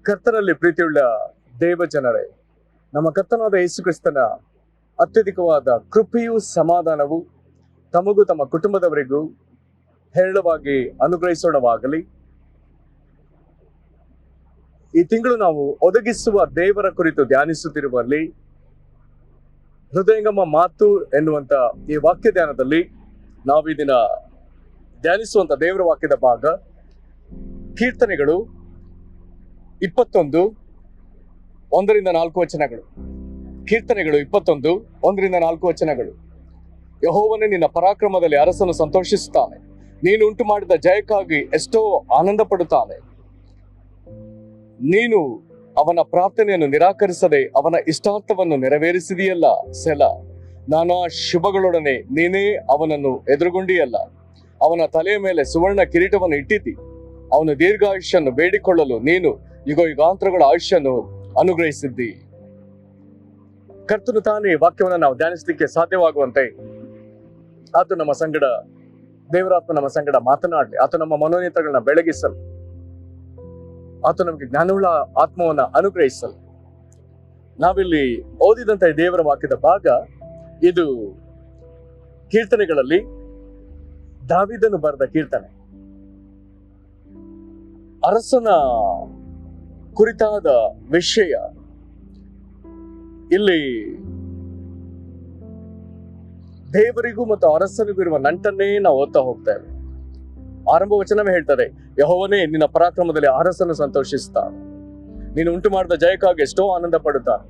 ಕರ್ತನಲ್ಲಿ ಪ್ರೀತಿಯುಳ್ಳ ದೇವ ಜನರೇ, ನಮ್ಮ ಕರ್ತನಾದ ಯೇಸು ಕ್ರಿಸ್ತನ ಅತ್ಯಧಿಕವಾದ ಕೃಪೆಯೂ ಸಮಾಧಾನವು ತಮಗೂ ತಮ್ಮ ಕುಟುಂಬದವರಿಗೂ ಹೇರಳವಾಗಿ ಅನುಗ್ರಹಿಸೋಣವಾಗಲಿ. ಈ ತಿಂಗಳು ನಾವು ಒದಗಿಸುವ ದೇವರ ಕುರಿತು ಧ್ಯಾನಿಸುತ್ತಿರುವಲ್ಲಿ ಹೃದಯಂಗಮ ಮಾತು ಎನ್ನುವಂತ ಈ ವಾಕ್ಯ ಧ್ಯಾನದಲ್ಲಿ ನಾವು ಈ ದಿನ ಧ್ಯಾನಿಸುವಂತ ದೇವರ ವಾಕ್ಯದ ಭಾಗ ಕೀರ್ತನೆಗಳು 21 1-4 ವಚನಗಳು. ಕೀರ್ತನೆಗಳು 21 1-4 ವಚನಗಳು. ಯೆಹೋವನೇ, ನಿನ್ನ ಪರಾಕ್ರಮದಲ್ಲಿ ಅರಸನು ಸಂತೋಷಿಸುತ್ತಾನೆ. ನೀನು ಉಂಟು ಮಾಡಿದ ಜಯಕ್ಕಾಗಿ ಎಷ್ಟೋ ಆನಂದ ಪಡುತ್ತಾನೆ. ನೀನು ಅವನ ಪ್ರಾರ್ಥನೆಯನ್ನು ನಿರಾಕರಿಸದೆ ಅವನ ಇಷ್ಟಾರ್ಥವನ್ನು ನೆರವೇರಿಸಿದೆಯಲ್ಲ. ಸೆಲ. ನಾನಾ ಶುಭಗಳೊಡನೆ ನೀನೇ ಅವನನ್ನು ಎದುರುಗೊಂಡಿಯಲ್ಲ. ಅವನ ತಲೆಯ ಮೇಲೆ ಸುವರ್ಣ ಕಿರೀಟವನ್ನು ಇಟ್ಟಿದ್ದಿ. ಅವನ ದೀರ್ಘಾಯುಷ್ಯನ್ನು ಬೇಡಿಕೊಳ್ಳಲು ನೀನು ಯುಗಾಂತರಗಳ ಆಯುಷ್ಯನ್ನು ಅನುಗ್ರಹಿಸಿದ್ದಿ. ಕರ್ತನು ತಾನೇ ವಾಕ್ಯವನ್ನು ನಾವು ಧ್ಯಾನಿಸಲಿಕ್ಕೆ ಸಾಧ್ಯವಾಗುವಂತೆ ಆತ ನಮ್ಮ ಸಂಗಡ, ದೇವರಾತ್ಮ ನಮ್ಮ ಸಂಗಡ ಮಾತನಾಡಲಿ. ಆತ ನಮ್ಮ ಮನೋನೇತ್ರಗಳನ್ನ ಬೆಳಗಿಸಲು, ಆತ ನಮಗೆ ಜ್ಞಾನವುಳ್ಳ ಆತ್ಮವನ್ನ ಅನುಗ್ರಹಿಸಲು. ನಾವಿಲ್ಲಿ ಓದಿದಂತ ದೇವರ ವಾಕ್ಯದ ಭಾಗ ಇದು ಕೀರ್ತನೆಗಳಲ್ಲಿ ದಾವೀದನು ಬರೆದ ಕೀರ್ತನೆ. ಅರಸನ ಕುರಿತಾದ ವಿಷಯ ಇಲ್ಲಿ ದೇವರಿಗೂ ಮತ್ತು ಅರಸನಿಗೂ ಇರುವ ನಂಟನ್ನೇ ನಾವು ಓದ್ತಾ ಹೋಗ್ತೇವೆ. ಆರಂಭ ವಚನವೇ ಹೇಳ್ತಾರೆ, ಯೆಹೋವನೇ, ನಿನ್ನ ಪರಾಕ್ರಮದಲ್ಲಿ ಅರಸನು ಸಂತೋಷಿಸ್ತಾನೆ. ನೀನು ಉಂಟು ಮಾಡಿದ ಜಯಕ್ಕಾಗಿ ಎಷ್ಟೋ ಆನಂದ ಪಡುತ್ತಾನೆ.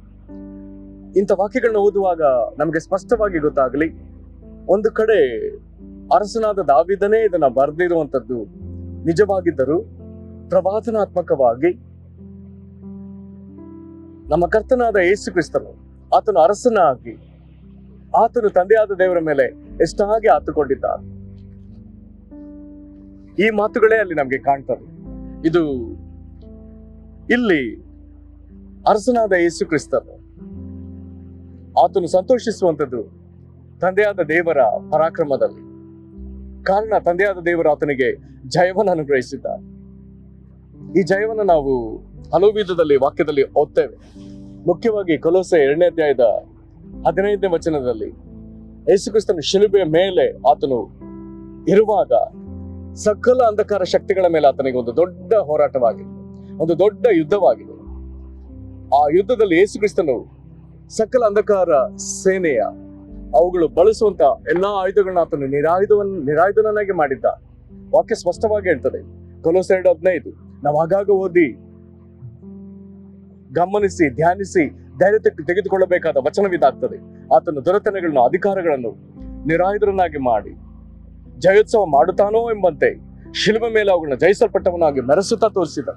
ಇಂಥ ವಾಕ್ಯಗಳನ್ನ ಓದುವಾಗ ನಮಗೆ ಸ್ಪಷ್ಟವಾಗಿ ಗೊತ್ತಾಗಲಿ, ಒಂದು ಕಡೆ ಅರಸನಾದ ದಾವೀದನೇ ಇದನ್ನ ಬರೆದಿರುವಂತದ್ದು ನಿಜವಾಗಿದ್ದರೂ ಪ್ರವಾದನಾತ್ಮಕವಾಗಿ ನಮ್ಮ ಕರ್ತನಾದ ಯೇಸು ಕ್ರಿಸ್ತನು ಆತನು ಅರಸನಾಗಿ ಆತನು ತಂದೆಯಾದ ದೇವರ ಮೇಲೆ ಎಷ್ಟಾಗಿ ಆತುಕೊಂಡಿದ್ದಾನೆ. ಈ ಮಾತುಗಳೇ ಅಲ್ಲಿ ನಮ್ಗೆ ಕಾಣ್ತದೆ. ಇದು ಇಲ್ಲಿ ಅರಸನಾದ ಯೇಸು ಕ್ರಿಸ್ತನು ಆತನು ಸಂತೋಷಿಸುವಂಥದ್ದು ತಂದೆಯಾದ ದೇವರ ಪರಾಕ್ರಮದಲ್ಲಿ. ಕಾರಣ, ತಂದೆಯಾದ ದೇವರು ಆತನಿಗೆ ಜಯವನ್ನು ಅನುಗ್ರಹಿಸಿದ್ದಾನೆ. ಈ ಜಯವನ್ನು ನಾವು ಹಲವು ವಿಧದಲ್ಲಿ ವಾಕ್ಯದಲ್ಲಿ ಓದ್ತೇವೆ. ಮುಖ್ಯವಾಗಿ ಕೊಲೋಸೆ 2ನೇ ಅಧ್ಯಾಯದ 15ನೇ ವಚನದಲ್ಲಿ ಯೇಸು ಕ್ರಿಸ್ತನ ಶಿಲುಬೆಯ ಮೇಲೆ ಆತನು ಇರುವಾಗ ಸಕಲ ಅಂಧಕಾರ ಶಕ್ತಿಗಳ ಮೇಲೆ ಆತನಿಗೆ ಒಂದು ದೊಡ್ಡ ಹೋರಾಟವಾಗಿದೆ, ಒಂದು ದೊಡ್ಡ ಯುದ್ಧವಾಗಿದೆ. ಆ ಯುದ್ಧದಲ್ಲಿ ಯೇಸು ಕ್ರಿಸ್ತನು ಸಕಲ ಅಂಧಕಾರ ಸೇನೆಯ ಅವುಗಳು ಬಳಸುವಂತ ಎಲ್ಲಾ ಆಯುಧಗಳನ್ನ ಆತನು ನಿರಾಯುಧನನ್ನಾಗಿ ಮಾಡಿದ್ದ. ವಾಕ್ಯ ಸ್ಪಷ್ಟವಾಗಿ ಹೇಳ್ತದೆ. ಕೊಲೋಸೆ 2:15 ನಾವು ಆಗಾಗ ಓದಿ ಗಮನಿಸಿ ಧ್ಯಾನಿಸಿ ಧೈರ್ಯ ತೆಗೆದುಕೊಳ್ಳಬೇಕಾದ ವಚನವಿದಾಗ್ತದೆ. ಆತನು ದೊರೆತನಗಳನ್ನು, ಅಧಿಕಾರಗಳನ್ನು ನಿರಾಯುಧರನ್ನಾಗಿ ಮಾಡಿ ಜಯೋತ್ಸವ ಮಾಡುತ್ತಾನೋ ಎಂಬಂತೆ ಶಿಲುಬೆ ಮೇಲೆ ಅವುಗಳನ್ನ ಜಯಿಸಲ್ಪಟ್ಟವನಾಗಿ ಮೆರೆಸುತ್ತಾ ತೋರಿಸಿದ.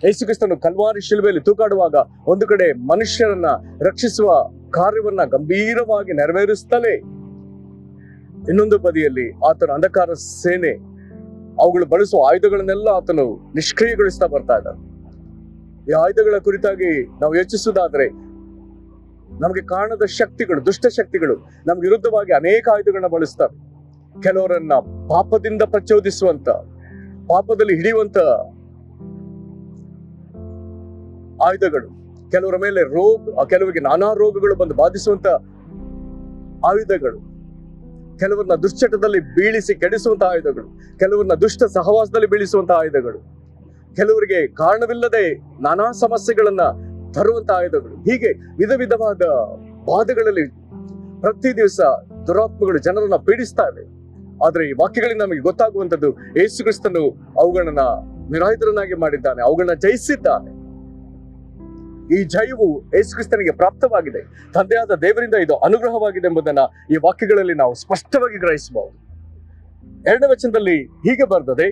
ಯೇಸು ಕ್ರಿಸ್ತನು ಕಲ್ವಾರಿ ಶಿಲುಬೆಯಲ್ಲಿ ತೂಕಾಡುವಾಗ ಒಂದು ಕಡೆ ಮನುಷ್ಯರನ್ನ ರಕ್ಷಿಸುವ ಕಾರ್ಯವನ್ನ ಗಂಭೀರವಾಗಿ ನೆರವೇರಿಸುತ್ತಲೇ ಇನ್ನೊಂದು ಬದಿಯಲ್ಲಿ ಆತನ ಅಂಧಕಾರ ಸೇನೆ ಅವುಗಳು ಬಳಸುವ ಆಯುಧಗಳನ್ನೆಲ್ಲ ಆತನು ನಿಷ್ಕ್ರಿಯಗೊಳಿಸ್ತಾ ಬರ್ತಾ ಇದ್ದಾನೆ. ಈ ಆಯುಧಗಳ ಕುರಿತಾಗಿ ನಾವು ಯೋಚಿಸುವುದಾದ್ರೆ ನಮಗೆ ಕಾಣದ ಶಕ್ತಿಗಳು, ದುಷ್ಟ ಶಕ್ತಿಗಳು ನಮ್ಮ ವಿರುದ್ಧವಾಗಿ ಅನೇಕ ಆಯುಧಗಳನ್ನ ಬಳಸ್ತಾರೆ. ಕೆಲವರನ್ನ ಪಾಪದಿಂದ ಪ್ರಚೋದಿಸುವಂತ, ಪಾಪದಲ್ಲಿ ಹಿಡಿಯುವಂತ ಆಯುಧಗಳು, ಕೆಲವರ ಮೇಲೆ ಕೆಲವರಿಗೆ ನಾನಾ ರೋಗಗಳು ಬಂದು ಬಾಧಿಸುವಂತ ಆಯುಧಗಳು, ಕೆಲವರನ್ನ ದುಶ್ಚಟದಲ್ಲಿ ಬೀಳಿಸಿ ಕೆಡಿಸುವಂತಹ ಆಯುಧಗಳು, ಕೆಲವರನ್ನ ದುಷ್ಟ ಸಹವಾಸದಲ್ಲಿ ಬೀಳಿಸುವಂತಹ ಆಯುಧಗಳು, ಕೆಲವರಿಗೆ ಕಾರಣವಿಲ್ಲದೆ ನಾನಾ ಸಮಸ್ಯೆಗಳನ್ನ ತರುವಂತಹ ಆಯುಧಗಳು. ಹೀಗೆ ವಿಧ ವಿಧವಾದ ಬಾಧೆಗಳಲ್ಲಿ ಪ್ರತಿ ದಿವಸ ದುರಾತ್ಮಗಳು ಜನರನ್ನ ಪೀಡಿಸ್ತಾ ಇವೆ. ಆದ್ರೆ ಈ ವಾಕ್ಯಗಳಿಂದ ನಮಗೆ ಗೊತ್ತಾಗುವಂಥದ್ದು, ಯೇಸು ಕ್ರಿಸ್ತನು ಅವುಗಳನ್ನ ನಿರಾಯುಧರನ್ನಾಗಿ ಮಾಡಿದ್ದಾನೆ, ಅವುಗಳನ್ನ ಜಯಿಸಿದ್ದಾನೆ. ಈ ಜಯವು ಯೇಸು ಕ್ರಿಸ್ತನಿಗೆ ಪ್ರಾಪ್ತವಾಗಿದೆ. ತಂದೆಯಾದ ದೇವರಿಂದ ಇದು ಅನುಗ್ರಹವಾಗಿದೆ ಎಂಬುದನ್ನ ಈ ವಾಕ್ಯಗಳಲ್ಲಿ ನಾವು ಸ್ಪಷ್ಟವಾಗಿ ಗ್ರಹಿಸಬಹುದು. 2ನೇ ವಚನದಲ್ಲಿ ಹೀಗೆ ಬರ್ತದೆ,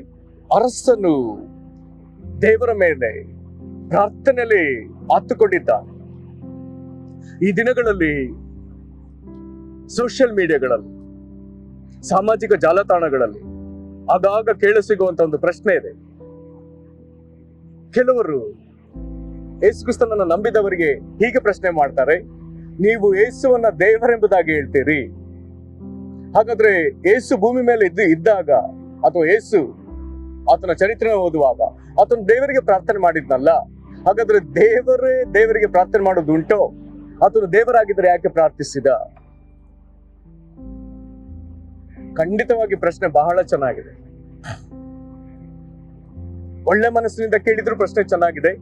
ಅರಸನು ದೇವರ ಮೇಲೆ ಪ್ರಾರ್ಥನೆಯಲ್ಲಿ ಆತುಕೊಂಡಿದ್ದಾನೆ. ಈ ದಿನಗಳಲ್ಲಿ ಸೋಷಿಯಲ್ ಮೀಡಿಯಾಗಳಲ್ಲಿ, ಸಾಮಾಜಿಕ ಜಾಲತಾಣಗಳಲ್ಲಿ ಆಗಾಗ ಕೇಳಿಸಿಗುವಂತ ಒಂದು ಪ್ರಶ್ನೆ ಇದೆ. ಕೆಲವರು ಯೇಸು ಕ್ರಿಸ್ತನನ್ನು ನಂಬಿದವರಿಗೆ ಹೀಗೆ ಪ್ರಶ್ನೆ ಮಾಡ್ತಾರೆ, ನೀವು ಯೇಸುವನ್ನ ದೇವರೆಂಬುದಾಗಿ ಹೇಳ್ತೀರಿ, ಹಾಗಾದ್ರೆ ಯೇಸು ಭೂಮಿ ಮೇಲೆ ಇದ್ದಾಗ ಅಥವಾ ಯೇಸು ಆತನ ಚರಿತ್ರೆ ಓದುವಾಗ ಆತನು ದೇವರಿಗೆ ಪ್ರಾರ್ಥನೆ ಮಾಡಿದ್ನಲ್ಲ, ಹಾಗಾದ್ರೆ ದೇವರಿಗೆ ಪ್ರಾರ್ಥನೆ ಮಾಡೋದು ಉಂಟೋ? ಆತನು ದೇವರಾಗಿದ್ದರೆ ಯಾಕೆ ಪ್ರಾರ್ಥಿಸಿದ? ಖಂಡಿತವಾಗಿ ಪ್ರಶ್ನೆ ಬಹಳ ಚೆನ್ನಾಗಿದೆ. ಒಳ್ಳೆ ಮನಸ್ಸಿನಿಂದ ಕೇಳಿದ್ರು ಪ್ರಶ್ನೆ ಚೆನ್ನಾಗಿದೆ,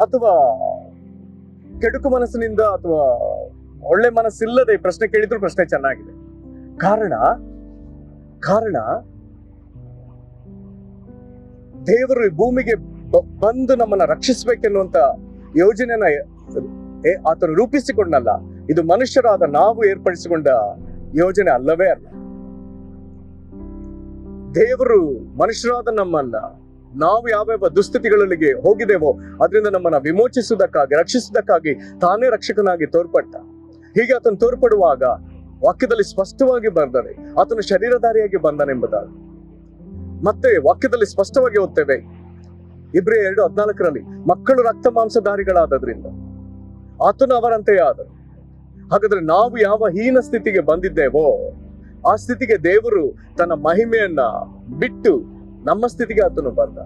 ಅಥವಾ ಕೆಡುಕು ಮನಸ್ಸಿನಿಂದ ಅಥವಾ ಒಳ್ಳೆ ಮನಸ್ಸಿಲ್ಲದೆ ಪ್ರಶ್ನೆ ಕೇಳಿದ್ರು ಪ್ರಶ್ನೆ ಚೆನ್ನಾಗಿದೆ. ಕಾರಣ ದೇವರು ಈ ಭೂಮಿಗೆ ಬಂದು ನಮ್ಮನ್ನ ರಕ್ಷಿಸಬೇಕೆನ್ನುವಂತ ಯೋಜನೆಯನ್ನ ಆತನು ರೂಪಿಸಿಕೊಂಡಲ್ಲ. ಇದು ಮನುಷ್ಯರಾದ ನಾವು ಏರ್ಪಡಿಸಿಕೊಂಡ ಯೋಜನೆ ಅಲ್ಲವೇ ಅಲ್ಲ. ದೇವರು ಮನುಷ್ಯರಾದ ನಮ್ಮನ್ನ ನಾವು ಯಾವ್ಯಾವ ದುಸ್ಥಿತಿಗಳಿಗೆ ಹೋಗಿದ್ದೇವೋ ಅದರಿಂದ ನಮ್ಮನ್ನ ವಿಮೋಚಿಸುವುದಕ್ಕಾಗಿ, ರಕ್ಷಿಸುವುದಕ್ಕಾಗಿ ತಾನೇ ರಕ್ಷಕನಾಗಿ ತೋರ್ಪಟ್ಟ. ಹೀಗೆ ಆತನು ತೋರ್ಪಡುವಾಗ ವಾಕ್ಯದಲ್ಲಿ ಸ್ಪಷ್ಟವಾಗಿ ಬರ್ತದೆ ಆತನು ಶರೀರಧಾರಿಯಾಗಿ ಬಂದನೆಂಬುದಾಗಿ. ಮತ್ತೆ ವಾಕ್ಯದಲ್ಲಿ ಸ್ಪಷ್ಟವಾಗಿ ಓದ್ತೇವೆ ಇಬ್ರಿಯ 2:14 ಮಕ್ಕಳು ರಕ್ತ ಮಾಂಸಧಾರಿಗಳಾದ್ರಿಂದ ಆತನು ಅವರಂತೆಯೇ ಆದನು. ಹಾಗಾದ್ರೆ ನಾವು ಯಾವ ಹೀನ ಸ್ಥಿತಿಗೆ ಬಂದಿದ್ದೇವೋ ಆ ಸ್ಥಿತಿಗೆ ದೇವರು ತನ್ನ ಮಹಿಮೆಯನ್ನ ಬಿಟ್ಟು ನಮ್ಮ ಸ್ಥಿತಿಗೆ ಆತನು ಬಂದ.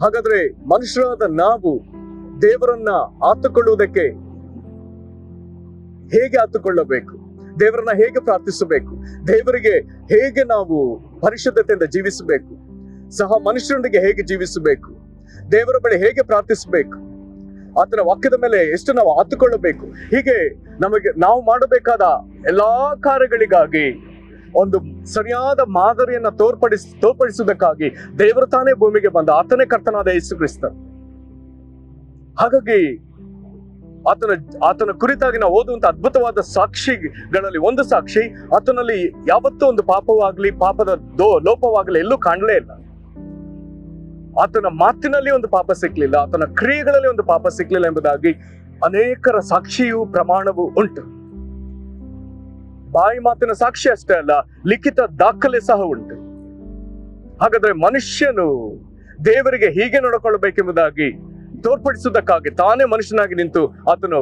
ಹಾಗಾದ್ರೆ ಮನುಷ್ಯರಾದ ನಾವು ದೇವರನ್ನ ಆತುಕೊಳ್ಳುವುದಕ್ಕೆ ಹೇಗೆ ಆತುಕೊಳ್ಳಬೇಕು, ದೇವರನ್ನ ಹೇಗೆ ಪ್ರಾರ್ಥಿಸಬೇಕು, ದೇವರಿಗೆ ಹೇಗೆ ನಾವು ಪರಿಶುದ್ಧತೆಯಿಂದ ಜೀವಿಸಬೇಕು, ಸಹ ಮನುಷ್ಯರೊಂದಿಗೆ ಹೇಗೆ ಜೀವಿಸಬೇಕು, ದೇವರ ಬಳಿ ಹೇಗೆ ಪ್ರಾರ್ಥಿಸಬೇಕು, ಆತನ ವಾಕ್ಯದ ಮೇಲೆ ಎಷ್ಟು ನಾವು ಆತುಕೊಳ್ಳಬೇಕು, ಹೀಗೆ ನಾವು ಮಾಡಬೇಕಾದ ಎಲ್ಲಾ ಕಾರ್ಯಗಳಿಗಾಗಿ ಒಂದು ಸರಿಯಾದ ಮಾದರಿಯನ್ನ ತೋರ್ಪಡಿಸುವುದಕ್ಕಾಗಿ ದೇವರು ತಾನೇ ಭೂಮಿಗೆ ಬಂದ. ಆತನೇ ಕರ್ತನಾದ ಯೇಸು ಕ್ರಿಸ್ತ. ಹಾಗಾಗಿ ಆತನ ಕುರಿತಾಗಿ ನಾವು ಓದುವಂತ ಅದ್ಭುತವಾದ ಸಾಕ್ಷಿಗಳಲ್ಲಿ ಒಂದು ಸಾಕ್ಷಿ, ಆತನಲ್ಲಿ ಯಾವತ್ತೂ ಒಂದು ಪಾಪವಾಗ್ಲಿ, ಪಾಪದ ಲೋಪವಾಗ್ಲಿ ಎಲ್ಲೂ ಕಾಣಲೇ ಇಲ್ಲ. ಆತನ ಮಾತಿನಲ್ಲಿ ಒಂದು ಪಾಪ ಸಿಕ್ಲಿಲ್ಲ, ಆತನ ಕ್ರಿಯೆಗಳಲ್ಲಿ ಒಂದು ಪಾಪ ಸಿಕ್ಲಿಲ್ಲ ಎಂಬುದಾಗಿ ಅನೇಕರ ಸಾಕ್ಷಿಯು ಪ್ರಮಾಣವು ಉಂಟು. ಬಾಯಿ ಮಾತಿನ ಸಾಕ್ಷಿ ಅಷ್ಟೇ ಅಲ್ಲ, ಲಿಖಿತ ದಾಖಲೆ ಸಹ ಉಂಟು. ಹಾಗಾದ್ರೆ ಮನುಷ್ಯನು ದೇವರಿಗೆ ಹೀಗೆ ನಡ್ಕೊಳ್ಬೇಕೆಂಬುದಾಗಿ ತೋರ್ಪಡಿಸುವುದಕ್ಕಾಗಿ ತಾನೇ ಮನುಷ್ಯನಾಗಿ ನಿಂತು ಆತನು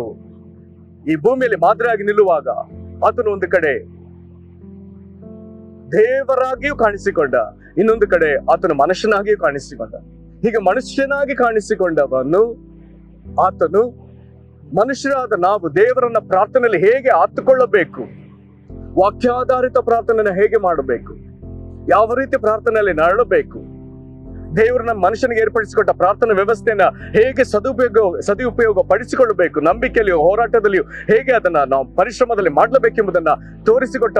ಈ ಭೂಮಿಯಲ್ಲಿ ಮಾದರಿಯಾಗಿ ನಿಲ್ಲುವಾಗ ಆತನು ಒಂದು ಕಡೆ ದೇವರಾಗಿಯೂ ಕಾಣಿಸಿಕೊಂಡ, ಇನ್ನೊಂದು ಕಡೆ ಆತನು ಮನುಷ್ಯನಾಗಿಯೂ ಕಾಣಿಸಿಕೊಂಡ. ಹೀಗೆ ಮನುಷ್ಯನಾಗಿ ಕಾಣಿಸಿಕೊಂಡವನು ಆತನು ಮನುಷ್ಯರಾದ ನಾವು ದೇವರನ್ನ ಪ್ರಾರ್ಥನೆಯಲ್ಲಿ ಹೇಗೆ ಆತುಕೊಳ್ಳಬೇಕು, ವಾಕ್ಯಾಧಾರಿತ ಪ್ರಾರ್ಥನೆಯನ್ನು ಹೇಗೆ ಮಾಡಬೇಕು, ಯಾವ ರೀತಿ ಪ್ರಾರ್ಥನೆಯಲ್ಲಿ ನರಳಬೇಕು, ದೇವರನ್ನ ಮನುಷ್ಯನಿಗೆ ಏರ್ಪಡಿಸಿಕೊಟ್ಟ ಪ್ರಾರ್ಥನಾ ವ್ಯವಸ್ಥೆಯನ್ನ ಹೇಗೆ ಸದುಪಯೋಗ ಪಡಿಸಿಕೊಳ್ಳಬೇಕು, ನಂಬಿಕೆಯಲ್ಲಿಯೂ ಹೋರಾಟದಲ್ಲಿಯೂ ಹೇಗೆ ಅದನ್ನ ನಾವು ಪರಿಶ್ರಮದಲ್ಲಿ ಮಾಡಲೇಬೇಕೆಂಬುದನ್ನ ತೋರಿಸಿಕೊಟ್ಟ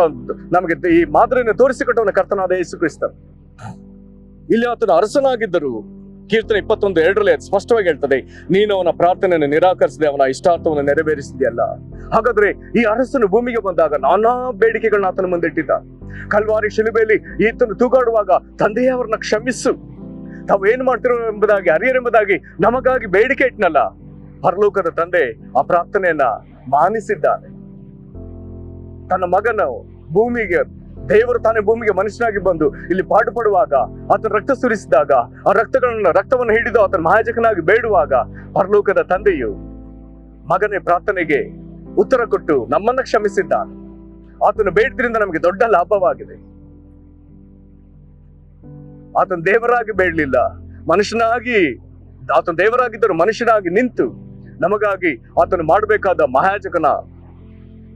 ನಮಗೆ ಈ ಮಾದರಿಯನ್ನು ತೋರಿಸಿಕೊಟ್ಟವನ ಕರ್ತನಾದ ಯೇಸು ಕ್ರಿಸ್ತ. ಇಲ್ಲಿ ಆತನು ಅರಸನಾಗಿದ್ದರು. ಕೀರ್ತನೆ 21:2 ಸ್ಪಷ್ಟವಾಗಿ ಹೇಳ್ತದೆ, ನೀನು ಅವನ ಪ್ರಾರ್ಥನೆಯನ್ನು ನಿರಾಕರಿಸದೆ ಅವನ ಇಷ್ಟಾರ್ಥವನ್ನು ನೆರವೇರಿಸಿದೆಯಲ್ಲ. ಹಾಗಾದ್ರೆ ಈ ಅರಸನು ಭೂಮಿಗೆ ಬಂದಾಗ ನಾನಾ ಬೇಡಿಕೆಗಳನ್ನ ಆತನ ಮುಂದೆ ಇಟ್ಟಿದ್ದ. ಕಲ್ವಾರಿ ಶಿಲುಬೆಯಲ್ಲಿ ಈತನು ತೂಗಾಡುವಾಗ ತಂದೆಯೇ ಅವರನ್ನ ಕ್ಷಮಿಸು, ತಾವು ಏನ್ ಮಾಡ್ತಿರೋ ಎಂಬುದಾಗಿ ಅರಿಯರೆಂಬುದಾಗಿ ನಮಗಾಗಿ ಬೇಡಿಕೆ ಇಟ್ನಲ್ಲ. ಪರಲೋಕದ ತಂದೆ ಆ ಪ್ರಾರ್ಥನೆಯನ್ನ ಮಾನಿಸಿದ್ದಾನೆ. ತನ್ನ ಮಗನ ಭೂಮಿಗೆ ದೇವರು ತಾನೇ ಭೂಮಿಗೆ ಮನುಷ್ಯನಾಗಿ ಬಂದು ಇಲ್ಲಿ ಪಾಡು ಪಡುವಾಗ ಆತನ ರಕ್ತ ಸುರಿಸಿದಾಗ ಆ ರಕ್ತವನ್ನು ಹಿಡಿದು ಆತನ ಮಹಾಯಾಜಕನಾಗಿ ಬೇಡುವಾಗ ಪರಲೋಕದ ತಂದೆಯು ಮಗನ ಪ್ರಾರ್ಥನೆಗೆ ಉತ್ತರ ಕೊಟ್ಟು ನಮ್ಮನ್ನ ಕ್ಷಮಿಸಿದ್ದಾನೆ. ಆತನು ಬೇಡದ್ರಿಂದ ನಮಗೆ ದೊಡ್ಡ ಲಾಭವಾಗಿದೆ. ಆತನ ದೇವರಾಗಿ ಬೇಡಲಿಲ್ಲ, ಆತನ ದೇವರಾಗಿದ್ದರು ಮನುಷ್ಯನಾಗಿ ನಿಂತು ನಮಗಾಗಿ ಆತನು ಮಾಡಬೇಕಾದ ಮಹಾಯಾಜಕನ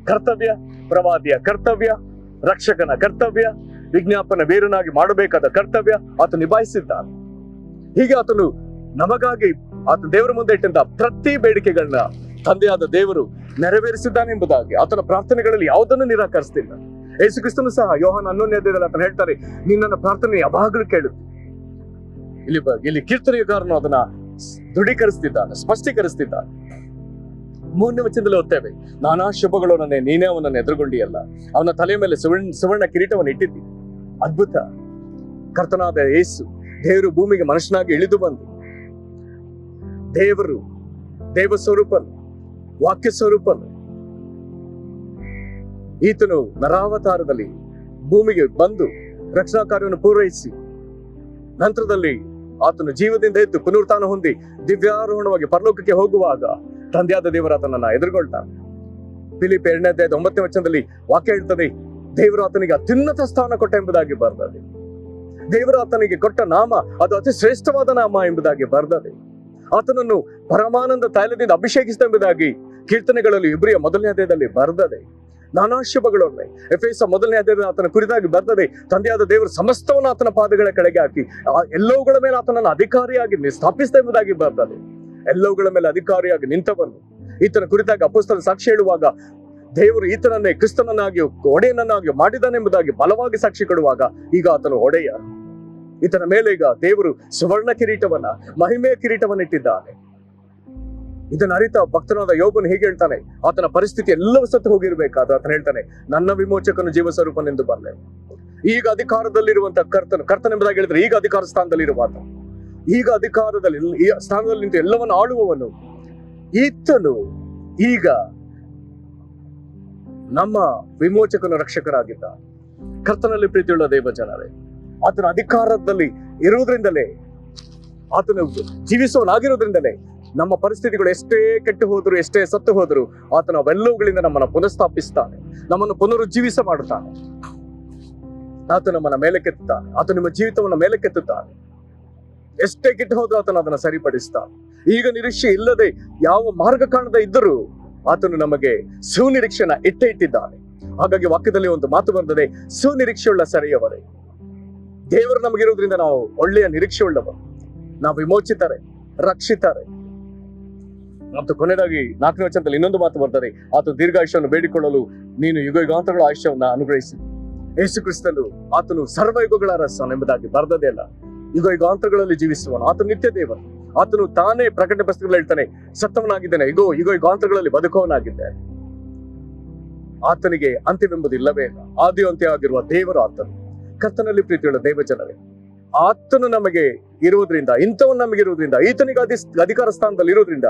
ಕರ್ತವ್ಯ, ಪ್ರವಾದಿಯ ಕರ್ತವ್ಯ, ರಕ್ಷಕನ ಕರ್ತವ್ಯ, ವಿಜ್ಞಾಪನ ವೀರನಾಗಿ ಮಾಡಬೇಕಾದ ಕರ್ತವ್ಯ ಆತ ನಿಭಾಯಿಸಿದ್ದಾನೆ. ಹೀಗೆ ಆತನು ನಮಗಾಗಿ ಆತ ದೇವರ ಮುಂದೆ ಇಟ್ಟಂತ ಪ್ರತಿ ಬೇಡಿಕೆಗಳನ್ನ ತಂದೆಯಾದ ದೇವರು ನೆರವೇರಿಸಿದ್ದಾನೆ ಎಂಬುದಾಗಿ ಆತನ ಪ್ರಾರ್ಥನೆಗಳಲ್ಲಿ ಯಾವುದನ್ನು ನಿರಾಕರಿಸ್ತಿಲ್ಲ. ಯೇಸು ಕ್ರಿಸ್ತನು ಸಹ ಯೋಹಾನ 11:5 ಆತನು ಹೇಳ್ತಾರೆ, ನಿನ್ನ ಪ್ರಾರ್ಥನೆ ಯಾವಾಗಲೂ ಕೇಳು. ಇಲ್ಲಿ ಕೀರ್ತನೆಗಾರನು ಅದನ್ನ ದೃಢೀಕರಿಸ್ತಿದ್ದಾನೆ, ಸ್ಪಷ್ಟೀಕರಿಸ್ತಿದ್ದಾನೆ. 3ನೇ ವಚನದಲ್ಲಿ ಓದ್ತೇವೆ, ನಾನಾ ಶುಭಗಳು ನೀನೇ ಅವನನ್ನು ಎದುರುಗೊಂಡಿಯಲ್ಲ, ಅವನ ತಲೆಯ ಮೇಲೆ ಸುವರ್ಣ ಕಿರೀಟವನ್ನು ಇಟ್ಟಿದ್ದಿ. ಅದ್ಭುತ. ಕರ್ತನಾದ ಯೇಸು ದೇವರು ಭೂಮಿಗೆ ಮನುಷ್ಯನಾಗಿ ಇಳಿದು ಬಂದು ದೇವ ಸ್ವರೂಪನು, ವಾಕ್ಯ ಸ್ವರೂಪನು, ಈತನು ನರಾವತಾರದಲ್ಲಿ ಭೂಮಿಗೆ ಬಂದು ರಕ್ಷಣಾ ಕಾರ್ಯವನ್ನು ಪೂರೈಸಿ ನಂತರದಲ್ಲಿ ಆತನು ಜೀವದಿಂದ ಎದ್ದು ಪುನರುತ್ಥಾನ ಹೊಂದಿ ದಿವ್ಯಾರೋಹಣವಾಗಿ ಪರಲೋಕಕ್ಕೆ ಹೋಗುವಾಗ ತಂದೆಯಾದ ದೇವರ ಆತನನ್ನ ಎದುರುಗೊಳ್ತಾನೆ. ಫಿಲಿಪ್ 2:9 ವಚನದಲ್ಲಿ ವಾಕ್ಯ ಹೇಳ್ತದೆ, ದೇವರು ಆತನಿಗೆ ಅತ್ಯುನ್ನತ ಸ್ಥಾನ ಕೊಟ್ಟ ಎಂಬುದಾಗಿ ಬರ್ತದೆ. ದೇವರು ಆತನಿಗೆ ಕೊಟ್ಟ ನಾಮ ಅದು ಅತಿ ಶ್ರೇಷ್ಠವಾದ ನಾಮ ಎಂಬುದಾಗಿ ಬರ್ತದೆ. ಆತನನ್ನು ಪರಮಾನಂದ ತೈಲದಿಂದ ಅಭಿಷೇಕಿಸಿದೆಂಬುದಾಗಿ ಕೀರ್ತನೆಗಳಲ್ಲಿ ಇಬ್ರಿಯ 1ನೇ ಅಧ್ಯಾಯದಲ್ಲಿ ಬರೆದದೆ. ನಾನಾ ಶುಭಗಳೊಮ್ಮೆ ಎಫೆಸ 1ನೇ ಅಧ್ಯಾಯದಲ್ಲಿ ಆತನ ಕುರಿತಾಗಿ ಬರ್ತದೆ. ತಂದೆಯಾದ ದೇವರು ಸಮಸ್ತವನ್ನು ಆತನ ಪಾದಗಳ ಕೆಳಗೆ ಹಾಕಿ ಎಲ್ಲವುಗಳ ಮೇಲೆ ಆತನನ್ನು ಅಧಿಕಾರಿಯಾಗಿ ಸ್ಥಾಪಿಸಿದ ಎಂಬುದಾಗಿ ಬರ್ತದೆ. ಎಲ್ಲವುಗಳ ಮೇಲೆ ಅಧಿಕಾರಿಯಾಗಿ ನಿಂತವನು ಈತನ ಕುರಿತಾಗಿ ಅಪೊಸ್ತಲರು ಸಾಕ್ಷಿ ಹೇಳುವಾಗ ದೇವರು ಈತನನ್ನೇ ಕ್ರಿಸ್ತನನ್ನಾಗಿಯೂ ಒಡೆಯನನ್ನಾಗಿಯೂ ಮಾಡಿದನೆಂಬುದಾಗಿ ಬಲವಾಗಿ ಸಾಕ್ಷಿ ಕೊಡುವಾಗ ಈಗ ಆತನು ಒಡೆಯ. ಈತನ ಮೇಲೆ ಈಗ ದೇವರು ಸುವರ್ಣ ಕಿರೀಟವನ್ನ, ಮಹಿಮೆಯ ಕಿರೀಟವನ್ನ ಇಟ್ಟಿದ್ದಾನೆ. ಇದನ್ನ ಅರಿತ ಭಕ್ತನಾದ ಯೋಬನು ಹೀಗೆ ಹೇಳ್ತಾನೆ, ಆತನ ಪರಿಸ್ಥಿತಿ ಎಲ್ಲವೂ ಸತ್ತು ಹೋಗಿರ್ಬೇಕಾದ ಆತನ ಹೇಳ್ತಾನೆ, ನನ್ನ ವಿಮೋಚಕನು ಜೀವ ಸ್ವರೂಪನೆಂದು ಬಲ್ಲೆ. ಈಗ ಅಧಿಕಾರದಲ್ಲಿರುವಂತ ಕರ್ತನೆಂಬುದಾಗಿ ಹೇಳಿದ್ರೆ ಈಗ ಅಧಿಕಾರ ಸ್ಥಾನದಲ್ಲಿರುವ ಆತ, ಈಗ ಅಧಿಕಾರದಲ್ಲಿ ಈ ಸ್ಥಾನದಲ್ಲಿ ನಿಂತು ಎಲ್ಲವನ್ನು ಆಳುವವನು ಈತನು ಈಗ ನಮ್ಮ ವಿಮೋಚಕನ ರಕ್ಷಕರಾಗಿದ್ದ. ಕರ್ತನಲ್ಲಿ ಪ್ರೀತಿಯುಳ್ಳ ದೇವ ಜನರೇ, ಆತನ ಅಧಿಕಾರದಲ್ಲಿ ಇರುವುದರಿಂದಲೇ, ಆತನು ಜೀವಿಸುವನಾಗಿರೋದ್ರಿಂದಲೇ ನಮ್ಮ ಪರಿಸ್ಥಿತಿಗಳು ಎಷ್ಟೇ ಕೆಟ್ಟು ಹೋದ್ರು, ಎಷ್ಟೇ ಸತ್ತು ಹೋದ್ರು, ಆತನ ಅವೆಲ್ಲವುಗಳಿಂದ ನಮ್ಮನ್ನು ಪುನಃಸ್ಥಾಪಿಸ್ತಾನೆ, ನಮ್ಮನ್ನು ಪುನರುಜ್ಜೀವಿಸ ಮಾಡುತ್ತಾನೆ. ಆತ ನಮ್ಮನ್ನ ಮೇಲಕ್ಕೆತ್ತಾನೆ, ಆತ ನಿಮ್ಮ ಜೀವಿತವನ್ನ ಮೇಲಕ್ಕೆತ್ತುತ್ತಾನೆ. ಎಷ್ಟೇ ಕೆಟ್ಟು ಹೋದ್ರು ಆತನ ಅದನ್ನ ಸರಿಪಡಿಸ್ತಾನೆ. ಈಗ ನಿರೀಕ್ಷೆ ಇಲ್ಲದೆ ಯಾವ ಮಾರ್ಗ ಕಾಣದ ಇದ್ದರೂ ಆತನು ನಮಗೆ ಸುನಿರೀಕ್ಷೆನ ಇಟ್ಟಿದ್ದಾನೆ. ಹಾಗಾಗಿ ವಾಕ್ಯದಲ್ಲಿ ಒಂದು ಮಾತು ಬರ್ತದೆ, ಸುನಿರೀಕ್ಷೆಯುಳ್ಳ ಸರಿಯವರೇ. ದೇವರು ನಮಗಿರೋದ್ರಿಂದ ನಾವು ಒಳ್ಳೆಯ ನಿರೀಕ್ಷೆ ಉಳ್ಳವರು, ನಾವು ವಿಮೋಚಿತರೆ, ರಕ್ಷಿತಾರೆ. ಮತ್ತು ಕೊನೆಯದಾಗಿ 4ನೇ ವಚನದಲ್ಲಿ ಇನ್ನೊಂದು ಮಾತು ಬರ್ತದೆ, ಆತ ದೀರ್ಘಾಯುಷ್ಯವನ್ನು ಬೇಡಿಕೊಳ್ಳಲು ನೀನು ಯುಗಯುಗಾಂತರಗಳ ಆಯುಷ್ಯವನ್ನ ಅನುಗ್ರಹಿಸಿ. ಯೇಸು ಕ್ರಿಸ್ತನು ಆತನು ಸರ್ವಯುಗಗಳ ಅರಸನು ಎಂಬುದಾಗಿ ಬರೆದದೇ ಅಲ್ಲ, ಯುಗಯುಗಾಂತರಗಳಲ್ಲಿ ಜೀವಿಸುವನು. ಆತನು ನಿತ್ಯ ದೇವರು. ಆತನು ತಾನೇ ಪ್ರಕಟಣೆ ಪುಸ್ತಕದಲ್ಲಿ ಹೇಳ್ತಾನೆ, ಸತ್ತವನಾಗಿದ್ದಾನೆ, ಯುಗಯುಗಾಂತರಗಳಲ್ಲಿ ಬದುಕವನಾಗಿದ್ದಾನೆ. ಆತನಿಗೆ ಅಂತ್ಯವೆಂಬುದು ಇಲ್ಲವೇ ಇಲ್ಲ. ಆದಿ ಅಂತ್ಯ ಆಗಿರುವ ದೇವರು ಆತನು. ಕರ್ತನಲ್ಲಿ ಪ್ರೀತಿಯುಳ್ಳ ದೇವ ಜನರೇ, ಆತನು ನಮಗೆ ಇರುವುದರಿಂದ, ಇಂಥವನು ನಮಗಿರುವುದರಿಂದ, ಈತನಿಗೆ ಅಧಿಕಾರ ಸ್ಥಾನದಲ್ಲಿ ಇರುವುದರಿಂದ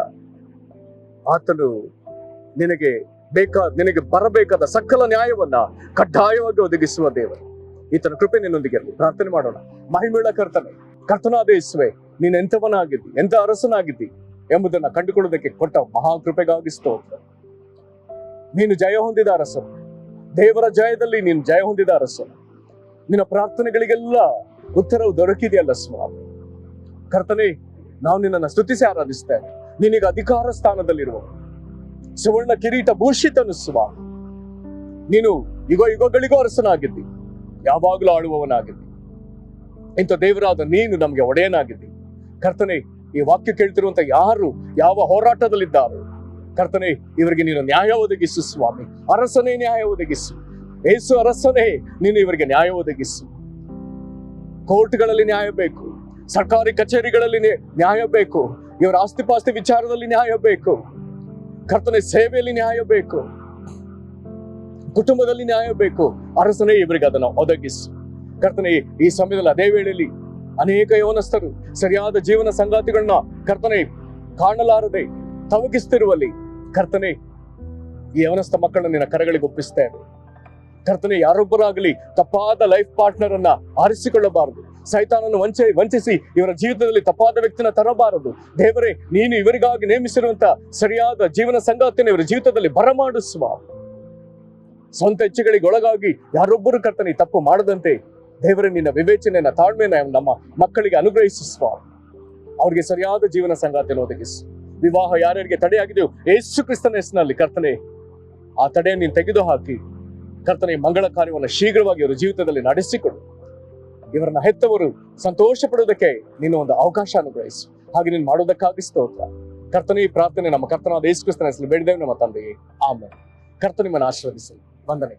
ಆತನು ನಿನಗೆ ಬರಬೇಕಾದ ಸಕಲ ನ್ಯಾಯವನ್ನ ಕಡ್ಡಾಯವಾಗಿ ಒದಗಿಸುವ ದೇವರು. ಈತನ ಕೃಪೆ ನಿನ್ನೊಂದಿಗೆ ಇರಲಿ. ಪ್ರಾರ್ಥನೆ ಮಾಡೋಣ. ಮಹಿಮೆಯುಳ್ಳ ಕರ್ತನಾದ ಯೇಸುವೇ, ನೀನು ಎಂಥವನಾಗಿದ್ದಿ, ಎಂಥ ಅರಸನಾಗಿದ್ದಿ ಎಂಬುದನ್ನ ಕಂಡುಕೊಳ್ಳುವುದಕ್ಕೆ ಕೊಟ್ಟ ಮಹಾಕೃಪೆಗಾಗಿ ಸ್ತೋತ್ರ. ನೀನು ಜಯ ಹೊಂದಿದ ಅರಸನು, ದೇವರ ಜಯದಲ್ಲಿ ನೀನು ಜಯ ಹೊಂದಿದ ಅರಸನು. ನಿನ್ನ ಪ್ರಾರ್ಥನೆಗಳಿಗೆಲ್ಲ ಉತ್ತರವು ದೊರಕಿದೆಯಲ್ಲ ಸ್ವಾಮಿ. ಕರ್ತನೇ, ನಾವು ನಿನ್ನನ್ನು ಸ್ತುತಿಸಿ ಆರಾಧಿಸ್ತೇವೆ. ನಿನಗೆ ಅಧಿಕಾರ ಸ್ಥಾನದಲ್ಲಿರುವ ಸುವರ್ಣ ಕಿರೀಟ ಭೂಷಿತನು ಸ್ವಾಮಿ. ನೀನು ಯುಗಗಳಿಗೂ ಅರಸನಾಗಿದ್ದಿ, ಯಾವಾಗಲೂ ಆಳುವವನಾಗಿದ್ದಿ. ಇಂಥ ದೇವರಾದ ನೀನು ನಮಗೆ ಒಡೆಯನಾಗಿದ್ದಿ. ಕರ್ತನೆ, ಈ ವಾಕ್ಯ ಕೇಳ್ತಿರುವಂತ ಯಾರು ಯಾವ ಹೋರಾಟದಲ್ಲಿದ್ದಾರೋ ಕರ್ತನೆ, ಇವರಿಗೆ ನೀನು ನ್ಯಾಯ ಒದಗಿಸು ಸ್ವಾಮಿ. ಅರಸನೇ ನ್ಯಾಯ ಒದಗಿಸು. ಯೇಸು ಅರಸನೇ, ನೀನು ಇವರಿಗೆ ನ್ಯಾಯ ಒದಗಿಸು. ಕೋರ್ಟ್ಗಳಲ್ಲಿ ನ್ಯಾಯ ಬೇಕು, ಸರ್ಕಾರಿ ಕಚೇರಿಗಳಲ್ಲಿ ನ್ಯಾಯ ಬೇಕು, ಇವರ ಆಸ್ತಿಪಾಸ್ತಿ ವಿಚಾರದಲ್ಲಿ ನ್ಯಾಯ ಬೇಕು. ಕರ್ತನೆ, ಸೇವೆಯಲ್ಲಿ ನ್ಯಾಯ ಬೇಕು, ಕುಟುಂಬದಲ್ಲಿ ನ್ಯಾಯ ಬೇಕು. ಅರಸನೇ, ಇವರಿಗೆ ಅದನ್ನು ಒದಗಿಸು. ಕರ್ತನೆ, ಈ ಸಮಯದಲ್ಲಿ ಅದೇ ವೇಳೆಯಲ್ಲಿ ಅನೇಕ ಯೌವನಸ್ಥರು ಸರಿಯಾದ ಜೀವನ ಸಂಗಾತಿಗಳನ್ನ ಕರ್ತನೆ ಕಾಣಲಾರದೆ ತವಗಿಸ್ತಿರುವಲ್ಲಿ ಕರ್ತನೆ, ಈ ಯೌವನಸ್ಥ ಮಕ್ಕಳನ್ನ ನಿನ್ನ ಕರಗಳಿಗೆ ಒಪ್ಪಿಸ್ತೇವೆ. ಕರ್ತನೆ, ಯಾರೊಬ್ಬರಾಗಲಿ ತಪ್ಪಾದ ಲೈಫ್ ಪಾರ್ಟ್ನರ್ ಅನ್ನ ಆರಿಸಿಕೊಳ್ಳಬಾರದು. ಸೈತಾನನ್ನು ವಂಚಿಸಿ ಇವರ ಜೀವಿತದಲ್ಲಿ ತಪ್ಪಾದ ವ್ಯಕ್ತಿನ ತರಬಾರದು. ದೇವರೇ, ನೀನು ಇವರಿಗಾಗಿ ನೇಮಿಸಿರುವಂತ ಸರಿಯಾದ ಜೀವನ ಸಂಗಾತಿಯನ್ನು ಇವರ ಜೀವಿತದಲ್ಲಿ ಬರಮಾಡಿಸುವ. ಸ್ವಂತ ಇಚ್ಛೆಗಳಿಗೆ ಒಳಗಾಗಿ ಯಾರೊಬ್ಬರು ಕರ್ತನೆ ತಪ್ಪು ಮಾಡದಂತೆ ದೇವರೇ, ನಿನ್ನ ವಿವೇಚನೆಯನ್ನ, ತಾಳ್ಮೆಯನ್ನ ನಮ್ಮ ಮಕ್ಕಳಿಗೆ ಅನುಗ್ರಹಿಸುವ. ಅವ್ರಿಗೆ ಸರಿಯಾದ ಜೀವನ ಸಂಗಾತಿಯನ್ನು ಒದಗಿಸು. ವಿವಾಹ ಯಾರ್ಯಾರಿಗೆ ತಡೆಯಾಗಿದೆಯೋ ಯೇಸು ಕ್ರಿಸ್ತನ ಹೆಸರಿನಲ್ಲಿ ಕರ್ತನೆ, ಆ ತಡೆಯನ್ನು ನೀನು ತೆಗೆದು ಹಾಕಿ ಕರ್ತನೆ, ಮಂಗಳ ಕಾರ್ಯವನ್ನು ಶೀಘ್ರವಾಗಿ ಅವರ ಜೀವಿತದಲ್ಲಿ ನಡೆಸಿಕೊಡು. ಇವರನ್ನ ಹೆತ್ತವರು ಸಂತೋಷ ಪಡುವುದಕ್ಕೆ ನೀನು ಒಂದು ಅವಕಾಶ ಅನುಗ್ರಹಿಸು. ಹಾಗೆ ನೀನು ಮಾಡೋದಕ್ಕಾಗಿ ಸ್ತೋತ್ರ. ಕರ್ತನೆ, ಈ ಪ್ರಾರ್ಥನೆ ನಮ್ಮ ಕರ್ತನಾದ ಯೇಸು ಕ್ರಿಸ್ತನ ಹೆಸರಲ್ಲಿ ಬೇಡಿದ್ದೇವೆ ನಮ್ಮ ತಂದೆಯೇ, ಆಮೆನ್. ಕರ್ತನೆ ನಿಮ್ಮನ್ನು ಆಶೀರ್ವದಿಸಲಿ. ವಂದನೆ.